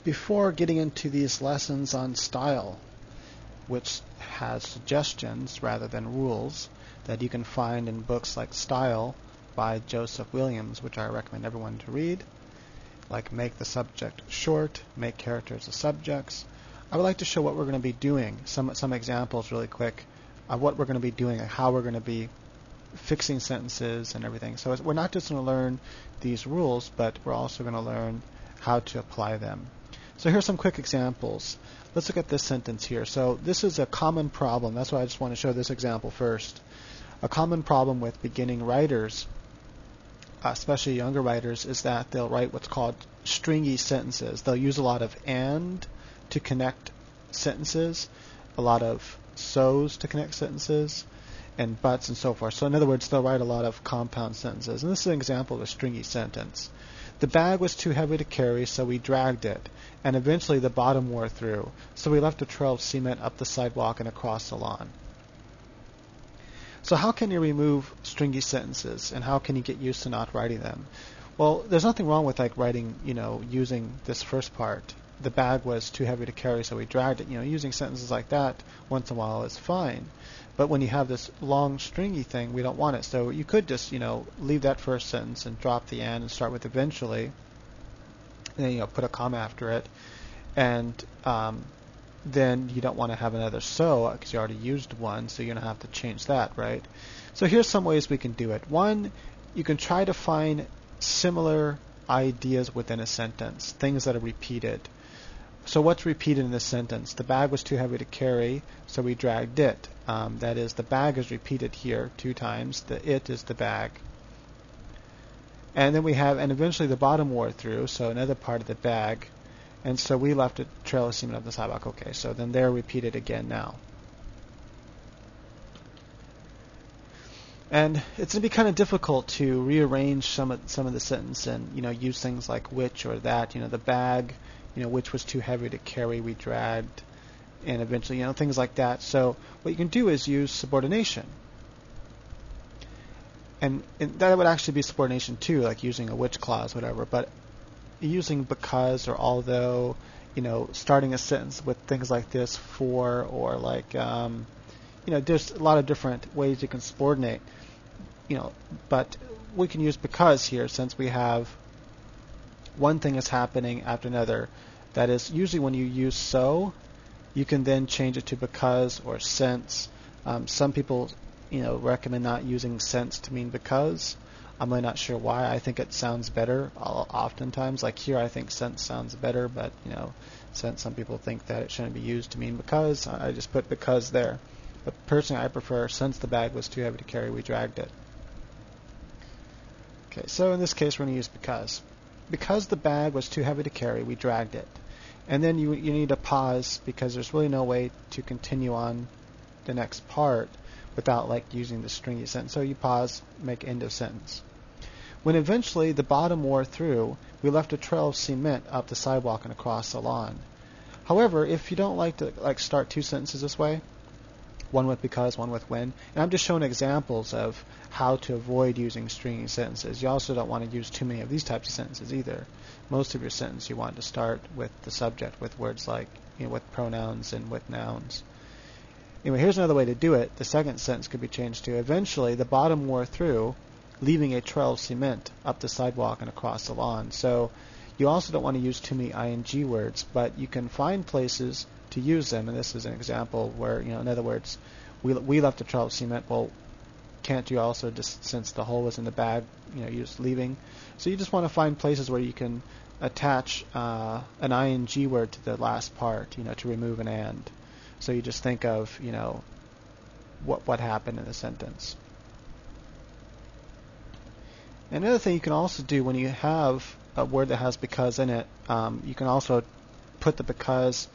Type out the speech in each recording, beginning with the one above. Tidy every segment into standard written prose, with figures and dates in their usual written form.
Before getting into these lessons on style, which has suggestions rather than rules that you can find in books like Style by Joseph Williams, which I recommend everyone to read, like Make the Subject Short, Make Characters the Subjects, I would like to show what we're going to be doing, some examples really quick of what we're going to be doing and how we're going to be fixing sentences and everything. So we're not just going to learn these rules, but we're also going to learn how to apply them. So here's some quick examples. Let's look at this sentence here. So this is a common problem. That's why I just want to show this example first. A common problem with beginning writers, especially younger writers, is that they'll write what's called stringy sentences. They'll use a lot of and to connect sentences, a lot of so's to connect sentences, and buts and so forth. So in other words, they'll write a lot of compound sentences. And this is an example of a stringy sentence. The bag was too heavy to carry, so we dragged it. And eventually the bottom wore through, so we left a trail of cement up the sidewalk and across the lawn. So how can you remove stringy sentences, and how can you get used to not writing them? Well, there's nothing wrong with like writing, using this first part. The bag was too heavy to carry, so we dragged it. Using sentences like that once in a while is fine. But when you have this long stringy thing, we don't want it. So you could just, leave that first sentence and drop the and start with eventually. And then, put a comma after it. And then you don't want to have another so because you already used one, so you're going to have to change that, right? So here's some ways we can do it. One, you can try to find similar ideas within a sentence, things that are repeated. So what's repeated in this sentence? The bag was too heavy to carry, so we dragged it. That is, the bag is repeated here 2 times. The it is the bag. And then we have, and eventually the bottom wore through, so another part of the bag. And so we left a trail of cement up the sidewalk. Okay, so then they're repeated again now. And it's going to be kind of difficult to rearrange some of the sentence and use things like which or that. The bag, which was too heavy to carry, we dragged, and eventually things like that. So what you can do is use subordination, and that would actually be subordination too, like using a which clause, whatever. But using because or although, starting a sentence with things like this, for, or like there's a lot of different ways you can subordinate. But we can use because here since we have one thing is happening after another. That is, usually when you use so, you can then change it to because or since. Some people, recommend not using since to mean because. I'm really not sure why. I think it sounds better oftentimes. Like here, I think since sounds better, but since some people think that it shouldn't be used to mean because, I just put because there. But personally, I prefer since the bag was too heavy to carry, we dragged it. Okay, so in this case, we're going to use because. Because the bag was too heavy to carry, we dragged it. And then you need to pause because there's really no way to continue on the next part without like using the stringy sentence. So you pause, make end of sentence. When eventually the bottom wore through, we left a trail of cement up the sidewalk and across the lawn. However, if you don't like to start 2 sentences this way, one with because, one with when, and I'm just showing examples of how to avoid using stringy sentences. You also don't want to use too many of these types of sentences either. Most of your sentence you want to start with the subject, with words like, with pronouns and with nouns. Anyway, here's another way to do it. The second sentence could be changed to, eventually the bottom wore through, leaving a trail of cement up the sidewalk and across the lawn. So you also don't want to use too many ing words, but you can find places to use them, and this is an example where, in other words, we left a trail of cement. Well, can't you also, just since the hole was in the bag, you're just leaving? So you just want to find places where you can attach an ing word to the last part, to remove an and. So you just think of, what happened in the sentence. Another thing you can also do when you have a word that has because in it, you can also put the because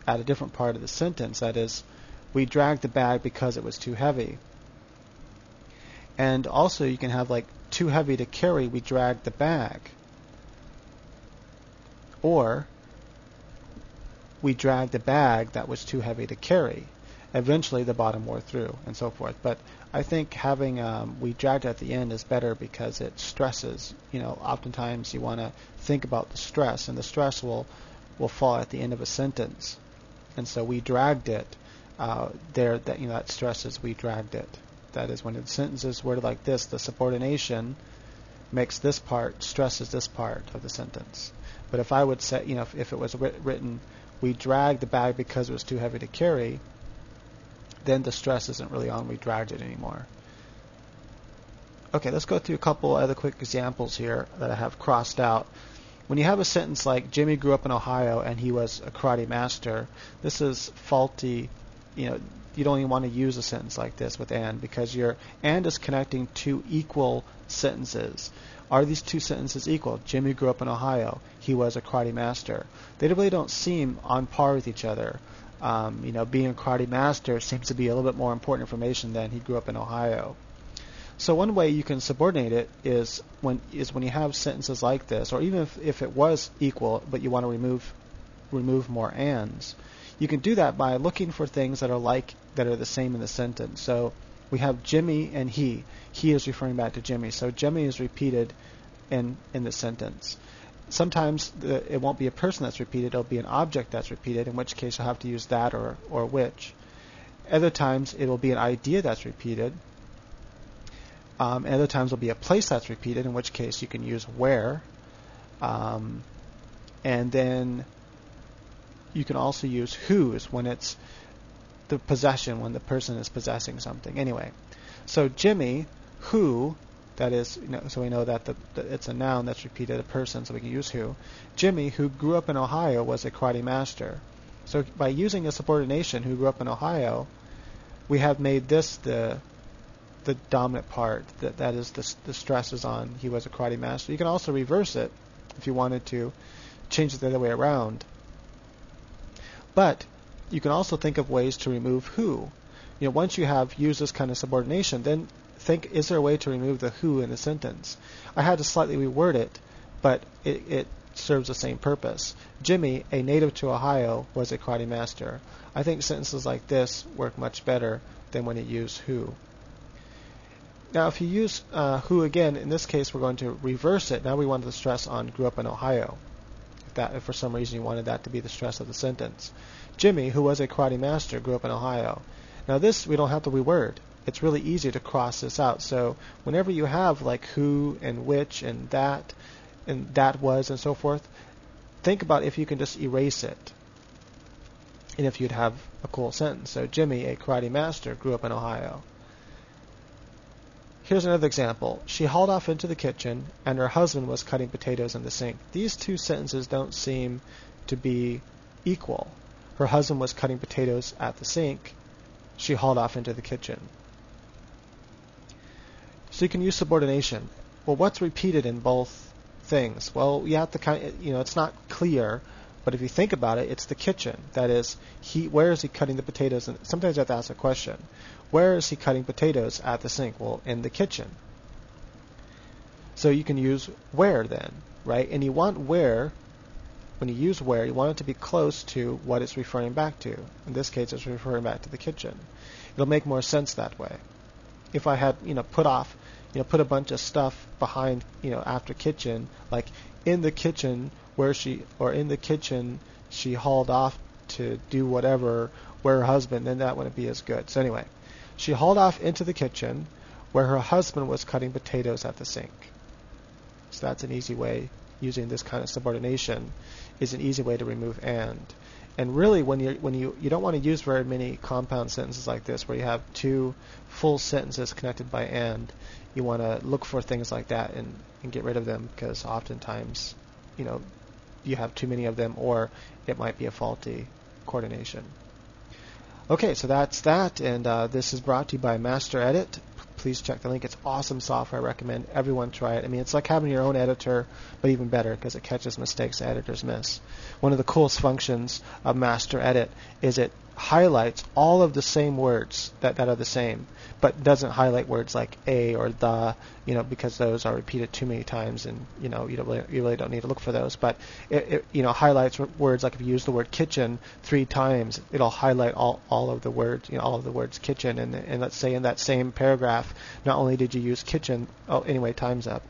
at a different part of the sentence. That is, we dragged the bag because it was too heavy. And also you can have like too heavy to carry, we dragged the bag. Or we dragged the bag that was too heavy to carry. Eventually the bottom wore through, and so forth. But I think having we dragged at the end is better because it stresses. Oftentimes you want to think about the stress, and the stress will will fall at the end of a sentence. And so we dragged it. There, that that stresses we dragged it. That is, when the sentence is worded like this, the subordination makes this part, stresses this part of the sentence. But if I would say, if it was written, we dragged the bag because it was too heavy to carry, then the stress isn't really on we dragged it anymore. Okay, let's go through a couple other quick examples here that I have crossed out. When you have a sentence like, Jimmy grew up in Ohio and he was a karate master, this is faulty. You don't even want to use a sentence like this with and, because your and is connecting two equal sentences. Are these two sentences equal? Jimmy grew up in Ohio. He was a karate master. They really don't seem on par with each other. Being a karate master seems to be a little bit more important information than he grew up in Ohio. So one way you can subordinate it is when you have sentences like this, or even if it was equal, but you want to remove more ands. You can do that by looking for things that are the same in the sentence. So we have Jimmy and he. He is referring back to Jimmy. So Jimmy is repeated in the sentence. Sometimes it won't be a person that's repeated, it'll be an object that's repeated, in which case you'll have to use that or which. Other times it will be an idea that's repeated. Other times it'll be a place that's repeated, in which case you can use where. And then you can also use whose when it's the possession, when the person is possessing something. Anyway, so Jimmy, who, that is, so we know that it's a noun that's repeated, a person, so we can use who. Jimmy, who grew up in Ohio, was a karate master. So by using a subordination, who grew up in Ohio, we have made this the dominant part. That is the stress is on he was a karate master. You can also reverse it if you wanted to, change it the other way around. But you can also think of ways to remove who. Once you have used this kind of subordination, then think, is there a way to remove the who in the sentence? I had to slightly reword it, but it serves the same purpose. Jimmy, a native to Ohio, was a karate master. I think sentences like this work much better than when you use who. Now, if you use who again, in this case we're going to reverse it. Now we want the stress on grew up in Ohio. If for some reason you wanted that to be the stress of the sentence. Jimmy, who was a karate master, grew up in Ohio. Now this we don't have to reword. It's really easy to cross this out. So whenever you have like who and which and that was and so forth, think about if you can just erase it. And if you'd have a cool sentence. So Jimmy, a karate master, grew up in Ohio. Here's another example. She hauled off into the kitchen, and her husband was cutting potatoes in the sink. These two sentences don't seem to be equal. Her husband was cutting potatoes at the sink. She hauled off into the kitchen. So you can use subordination. Well, what's repeated in both things? Well, you have to it's not clear, but if you think about it, it's the kitchen. That is, where is he cutting the potatoes? And sometimes you have to ask a question. Where is he cutting potatoes at the sink? Well, in the kitchen. So you can use where then, right? And you want where, when you use where, you want it to be close to what it's referring back to. In this case, it's referring back to the kitchen. It'll make more sense that way. If I had, put a bunch of stuff behind, after kitchen, like in the kitchen in the kitchen she hauled off to do whatever, where her husband, then that wouldn't be as good. So anyway, she hauled off into the kitchen where her husband was cutting potatoes at the sink. So that's an easy way, using this kind of subordination is an easy way to remove and. And really when you don't want to use very many compound sentences like this where you have two full sentences connected by and. You want to look for things like that and get rid of them, because oftentimes you have too many of them, or it might be a faulty coordination. Okay, so that's that, and this is brought to you by Master Edit. Please check the link. It's awesome software. I recommend everyone try it. I mean, it's like having your own editor, but even better because it catches mistakes editors miss. One of the coolest functions of Master Edit is it highlights all of the same words that are the same, but doesn't highlight words like a or the, because those are repeated too many times, and you really don't need to look for those. But it highlights words like if you use the word kitchen 3 times, it'll highlight all of the words, all of the words kitchen, and let's say in that same paragraph, not only did you use kitchen, time's up.